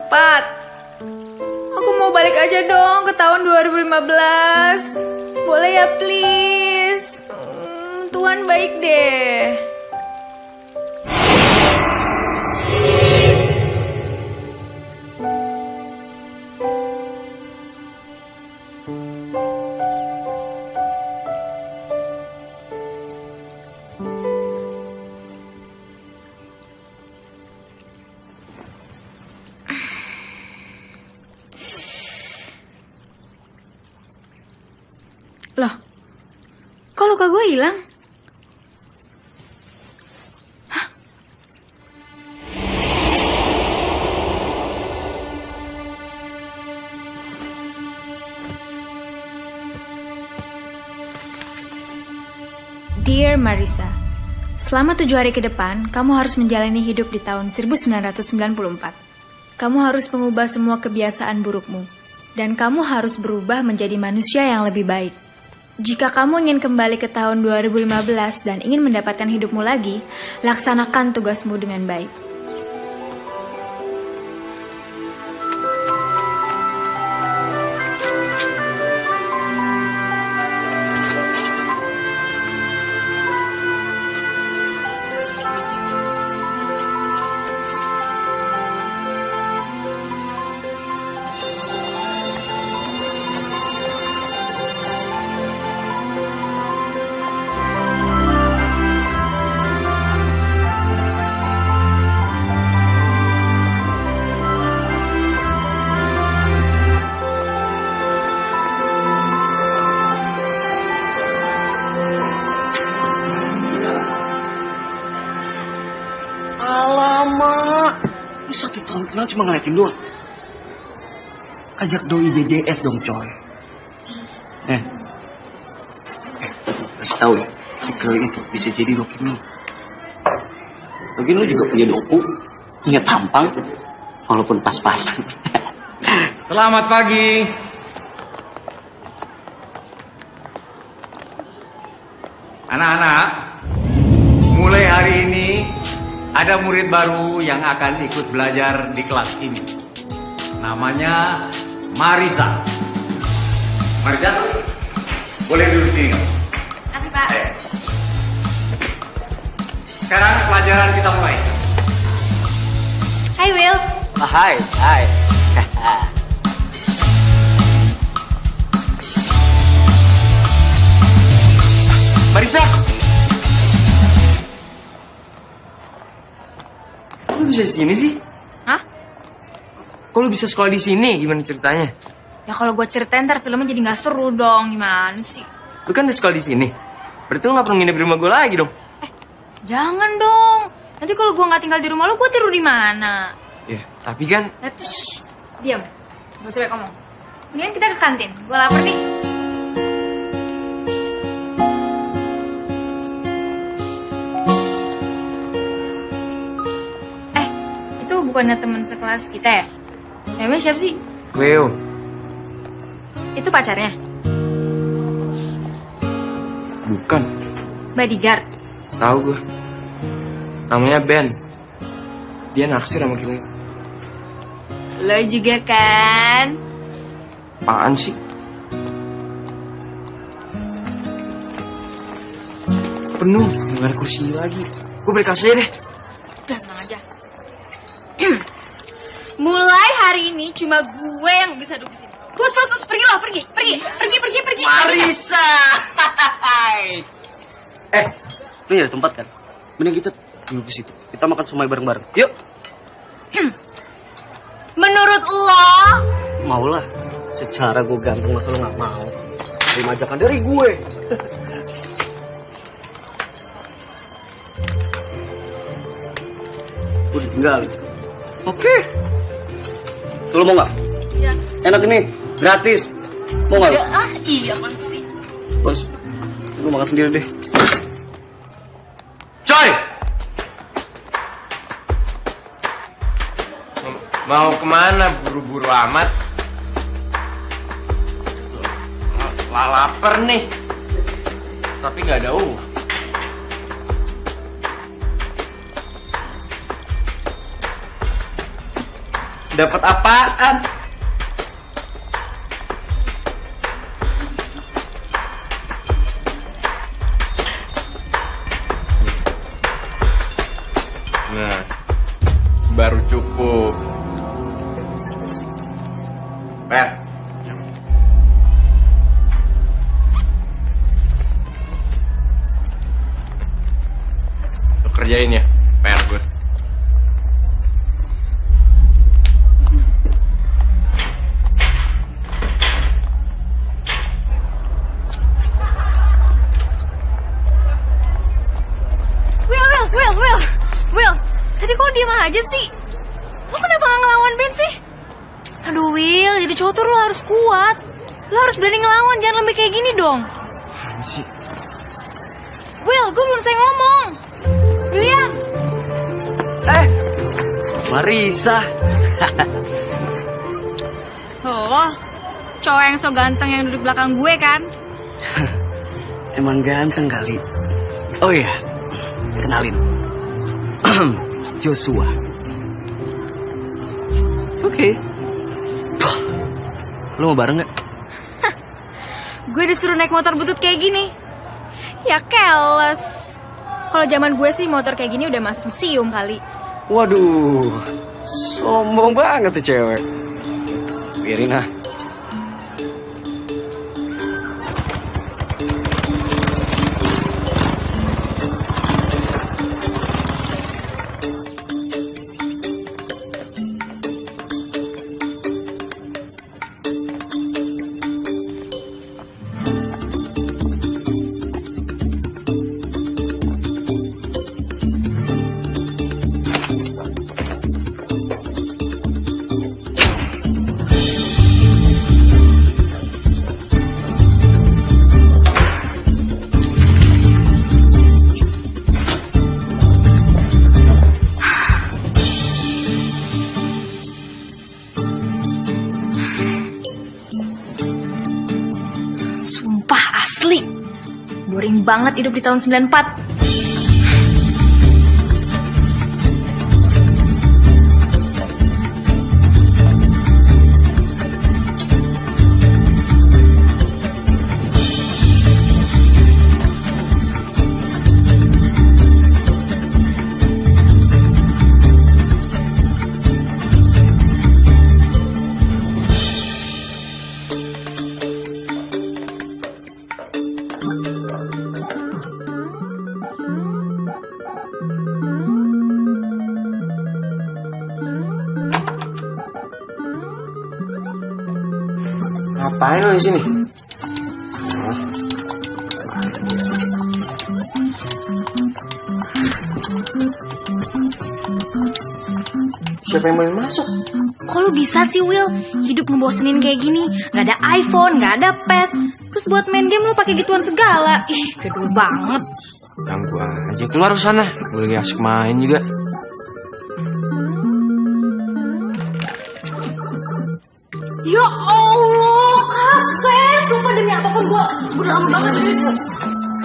Aku mau balik aja dong ke tahun 2015. Boleh ya please? Tuhan baik deh. Loh, kok luka gue hilang? Hah? Dear Marissa, selama 7 hari ke depan, kamu harus menjalani hidup di tahun 1994. Kamu harus mengubah semua kebiasaan burukmu, dan kamu harus berubah menjadi manusia yang lebih baik. Jika kamu ingin kembali ke tahun 2015 dan ingin mendapatkan hidupmu lagi, laksanakan tugasmu dengan baik. Lu 1 tahun kenal cuma ngeliatin doang. Ajak doi JJS dong coy. Kasih tahu ya, si Chloe itu bisa jadi Rocky. Lagi lu juga punya doku, punya tampang, walaupun pas-pasan. Selamat pagi. Anak-anak, mulai hari ini ada murid baru yang akan ikut belajar di kelas ini. Namanya Marissa. Marissa, boleh duduk sini nggak? Kasih Pak. Sekarang pelajaran kita mulai. Hai Will. Hai. Marissa, Kok lu bisa di sini sih? Hah? Kok lu bisa sekolah di sini? Gimana ceritanya? Ya kalau gue ceritain ntar filmnya jadi gak seru dong. Gimana sih? Lu kan udah sekolah di sini. Berarti lu gak perlu nginep di rumah gue lagi dong. Jangan dong. Nanti kalau gue gak tinggal di rumah lu, gue tidur di mana? Ya, tapi kan Diam. Gak usah banyak ngomong. Mendingan kita ke kantin. Gue lapar nih. Itu bukannya teman sekelas kita ya? Namanya siapa sih? Cleo. Itu pacarnya? Bukan. Bodyguard? Tahu gue. Namanya Ben. Dia naksir sama Cleo. Lo juga kan? Apaan sih? Penuh, nggak ada kursi lagi. Gue balik kelas aja deh. Udah, tenang aja. Mulai hari ini cuma gue yang bisa duduk sini. Terus, pergilah, pergi. Marissa! Ini ada tempat kan? Mending kita duduk di situ. Kita makan somai bareng-bareng. Yuk. Menurut lo? Maulah. Secara gue ganteng, masa lo nggak mau? Terima ajakan dari gue. Gue ditinggal. Oke. Tuh, lo mau nggak? Ya. Enak ini, gratis. Mau nggak? Iya pasti. Bos, gue makan sendiri deh. Coy! mau kemana buru-buru amat? Lapar nih, tapi nggak ada uang. Dapat apaan? Nah, baru cukup. Lo kerjain ya, PR gue. Will, tadi kok diem aja sih? Lo kenapa gak ngelawan Ben sih? Aduh Will, jadi cowok tuh lo harus kuat. Lo harus berani ngelawan, jangan lembek kayak gini dong. Apaan sih? Will, gue belum selesai ngomong. William. Marisa. Oh, cowok yang so ganteng yang duduk belakang gue kan? Emang ganteng kali. Oh iya, kenalin. Joshua. Oke. Lo mau bareng gak? Gue disuruh naik motor butut kayak gini. Ya keles. Kalau zaman gue sih motor kayak gini udah masuk museum kali. Waduh, sombong banget tuh cewek. Biarin ah. Asli, boring banget hidup di tahun 94. Ngapain lo di sini? Siapa yang mau masuk? Kok lu bisa sih, Will? Hidup ngebosenin kayak gini. Gak ada iPhone, gak ada pet. Terus buat main game lu pakai gituan segala. Ih, kedul banget. Ganggu aja. Keluar ke sana. Gue lagi asik main juga. Ya Allah, kaset. Sumpah demi apapun gue udah lama banget.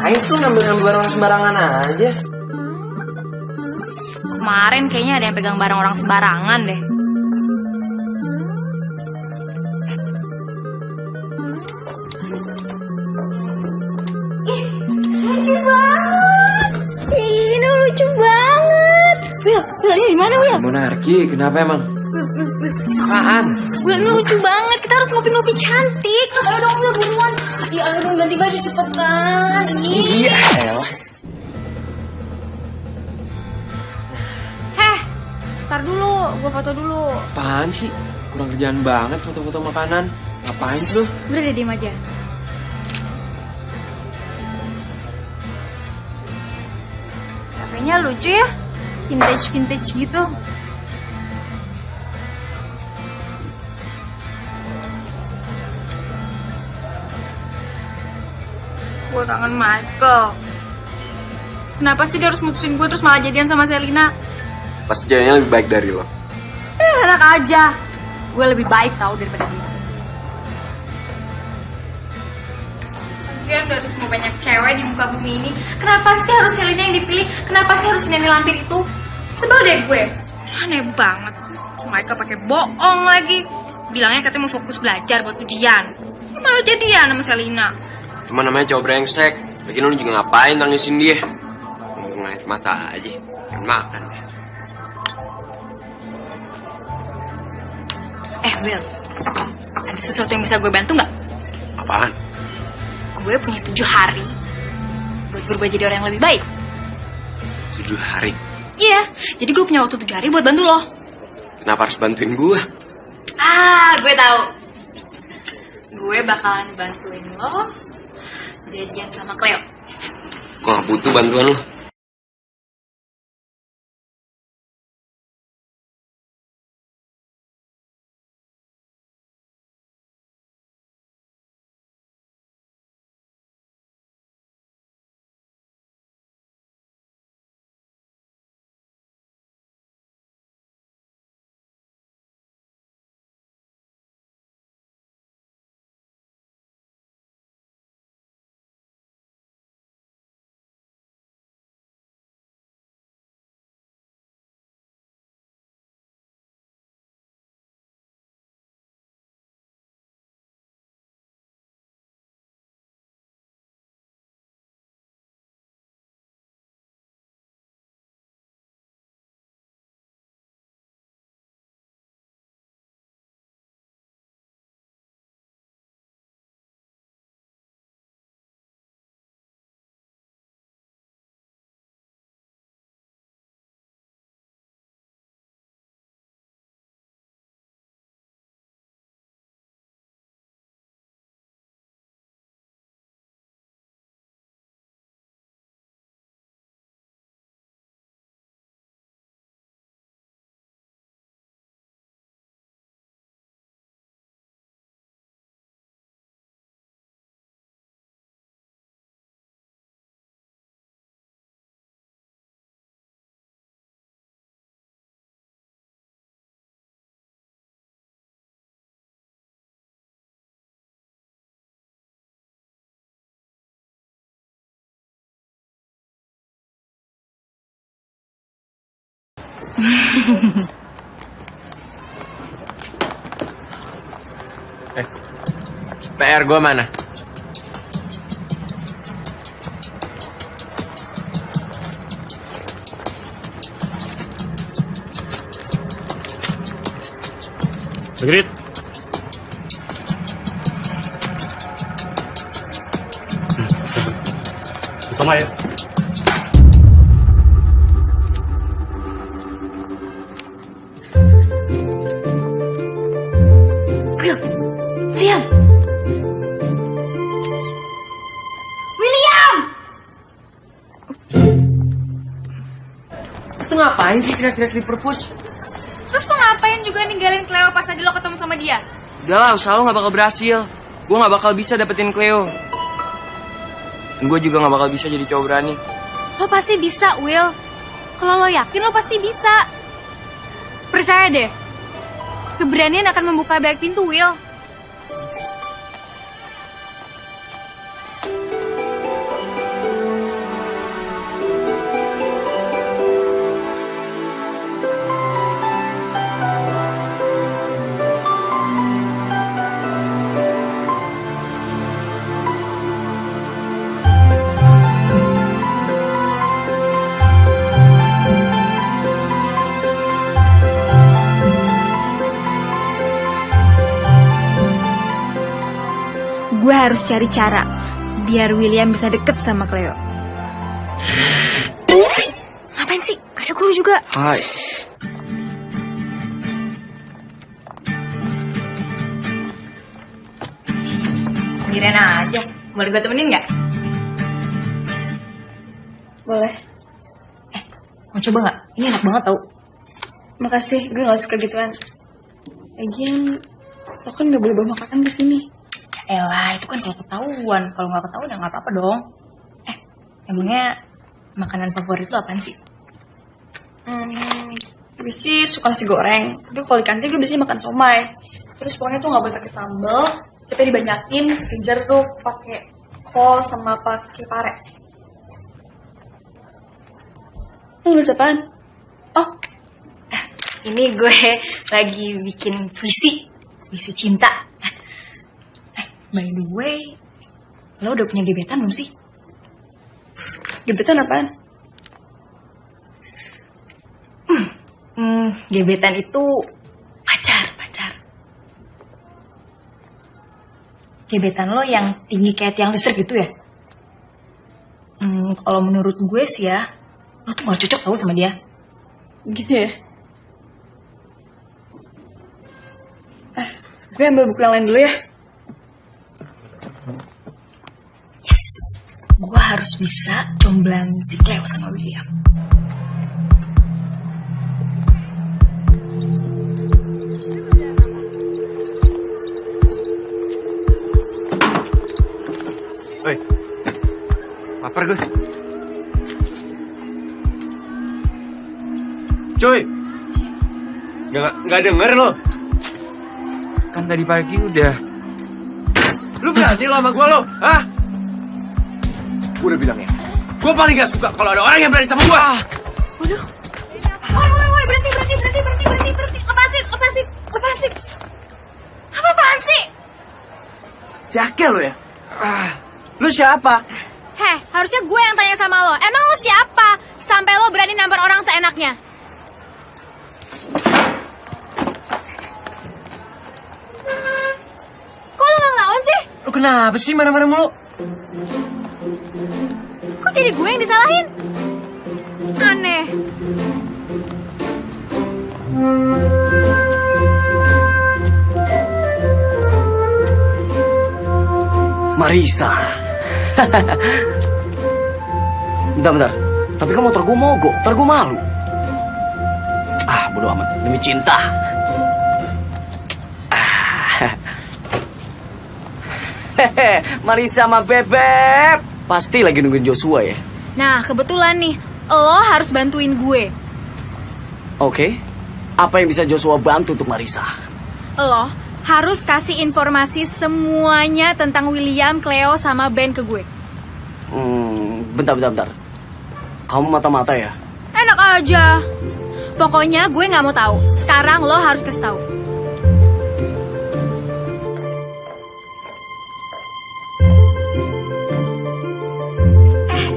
Ayo lu ngambil barang sembarangan aja. Kemarin kayaknya ada yang pegang barang orang sembarangan deh. Ih, lucu banget. Ini lucu banget. Will, ini gimana, Will? Monarki, kenapa emang? Apaan? Will, ini lucu banget. Kita harus ngopi-ngopi cantik. Ayo dong, Will, buruan. Ya, ayo dong, ganti baju cepetan. Iya, El. Ntar dulu, gue foto dulu. Apaan sih? Kurang kerjaan banget foto-foto makanan. Ngapain sih lu? Udah deh, diem aja. Kafenya lucu ya, vintage gitu. Gue kangen Michael. Kenapa sih dia harus mutusin gue terus malah jadian sama Selina? Pasti jadinya lebih baik dari lo. Enak aja. Gue lebih baik tau daripada dia. Lagian dari semua banyak cewek di muka bumi ini, kenapa sih harus Selina yang dipilih? Kenapa sih harus Neni Lampir itu? Sebel deh gue. Aneh banget. Michael pakai bohong lagi. Bilangnya katanya mau fokus belajar buat ujian. Malah jadian sama Selina. Cuma namanya cowok brengsek. Lagian lu juga ngapain tangisin dia? Ngeliat mata aja. Pengen makan. Will, ada sesuatu yang bisa gue bantu nggak? Apaan? Gue punya 7 hari buat berubah jadi orang yang lebih baik. 7 hari? Iya, jadi gue punya waktu 7 hari buat bantu lo. Kenapa harus bantuin gue? Gue tahu. Gue bakalan bantuin lo jadian sama Cleo. Gue gak butuh bantuan lo. PR gue mana? Agreed. Sama ya. Will, diam. William! Itu ngapain sih teriak-teriak di perpus? Terus lo ngapain juga ninggalin Cleo pas tadi lo ketemu sama dia? Udah lah, usaha lo gak bakal berhasil. Gue gak bakal bisa dapetin Cleo. Dan gue juga gak bakal bisa jadi cowok berani. Lo pasti bisa, Will. Kalau lo yakin, lo pasti bisa. Percaya deh. Keberanian akan membuka banyak pintu, Will. Gue harus cari cara biar William bisa deket sama Cleo. Ngapain sih? Ada guru juga. Hai. Sendirian aja. Boleh gue temenin nggak? Boleh. Mau coba nggak? Ini enak banget tau. Makasih, gue nggak suka gituan. Lagian, lo kan nggak boleh bawa makanan ke sini. Elah, itu kan kalau ketahuan. Kalau nggak ketahuan ya nggak apa-apa dong. Emangnya makanan favorit lo apaan sih? Gue sih suka nasi goreng. Tapi kalau di kantin gue biasanya makan somai. Terus pokoknya tuh nggak boleh pakai sambal. Cepet dibanyakin. Kejar tuh pakai kol sama pakai pare. Lu apaan? Oh, Ini gue lagi bikin puisi cinta. By the way, lo udah punya gebetan belum sih? Gebetan apaan? Gebetan itu pacar. Gebetan lo yang tinggi kayak tiang listrik gitu ya? Kalau menurut gue sih ya, lo tuh gak cocok tau sama dia. Gitu ya? Gue ambil buku yang lain dulu ya. Gue harus bisa jomblang si Cleo sama William. Woi, lapar gue. Cuy, nggak denger lo? Kan tadi pagi udah. Lu berani lo sama gue lo? Hah? Gue udah bilang ya, gue paling gak suka kalau ada orang yang berani sama gue. Waduh. Woi, berhenti. Lepasin. Apaan sih? Si Akel lo ya? Lu siapa? Heh, harusnya gue yang tanya sama lo. Emang lo siapa? Sampai lo berani nampar orang seenaknya. Kok lo gak ngelawan sih? Lu kenapa sih marah-marah mulu? Kok jadi gue yang disalahin? Aneh. Marisa. Bentar. Tapi kan motor gue mogok, ntar gue malu. Bodo amat, demi cinta. Marisa sama Bebek. Pasti lagi nungguin Joshua ya? Nah, kebetulan nih, lo harus bantuin gue. Oke. Apa yang bisa Joshua bantu untuk Marisa? Lo harus kasih informasi semuanya tentang William, Cleo, sama Ben ke gue. Bentar. Kamu mata-mata ya? Enak aja. Pokoknya gue nggak mau tahu. Sekarang lo harus kasih tahu.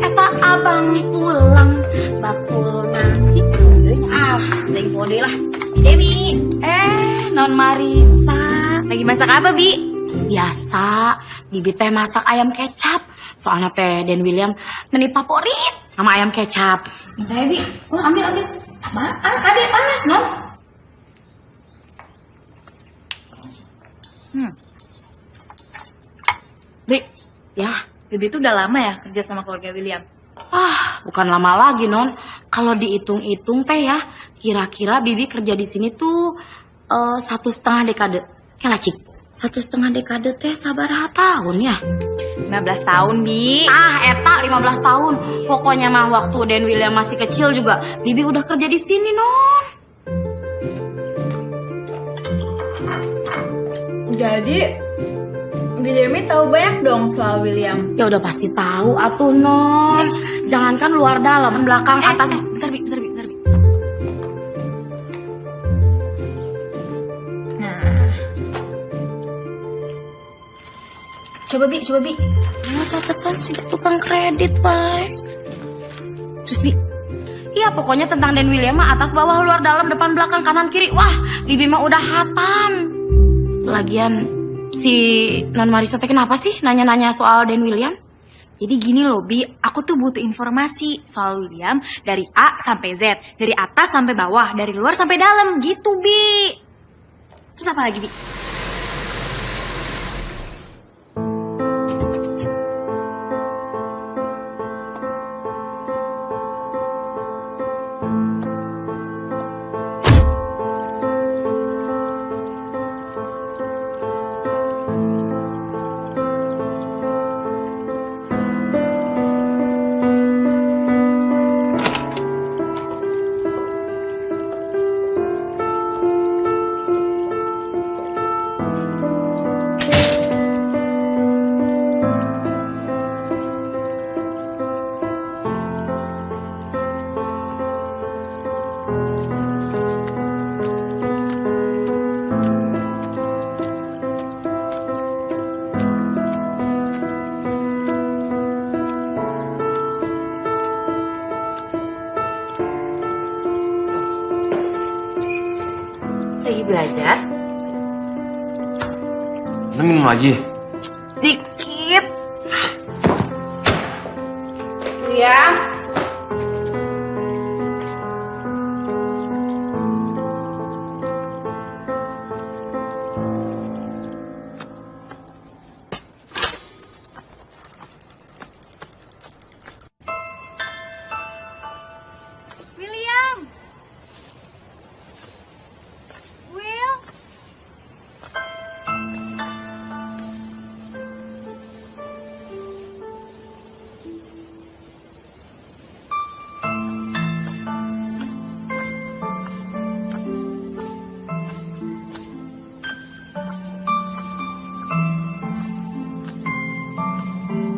Eta abang pulang. Bakul nasi kuenya. Neng kode lah. Si Dewi. Non Marisa. Lagi masak apa, Bi? Biasa, Bibi teh masak ayam kecap. Soalnya teh dan William meni favorit sama ayam kecap. Bentar ya, Bi. Ambil. Tadi panas, non? Bi, Ya, Bibi tuh udah lama ya kerja sama keluarga William. bukan lama lagi, non. Kalau dihitung-hitung teh ya, kira-kira Bibi kerja di sini tuh 1,5 dekade. Kayak Cik. 1,5 dekade teh sabaraha tahun ya? 15 tahun, Bi. Eta 15 tahun. Pokoknya mah waktu Dan William masih kecil juga, Bibi udah kerja di sini, non. Jadi, Bibi tahu banyak dong soal William. Ya udah pasti tahu atuh, non. Jangankan luar dalam, belakang, atas. Bentar, Bi. Coba Bi. Nah, catetan si tukang kredit, Pak. Terus, Bi. Iya, pokoknya tentang Dan William mah atas, bawah, luar, dalam, depan, belakang, kanan, kiri. Wah, Bibi mah udah hatam. Lagian, si Non Marisa teh kenapa sih nanya-nanya soal Dan William? Jadi gini loh, Bi. Aku tuh butuh informasi soal William dari A sampai Z. Dari atas sampai bawah, dari luar sampai dalam. Gitu, Bi. Terus apa lagi, Bi? belajar? Lu minum lagi? Dikit. Ya.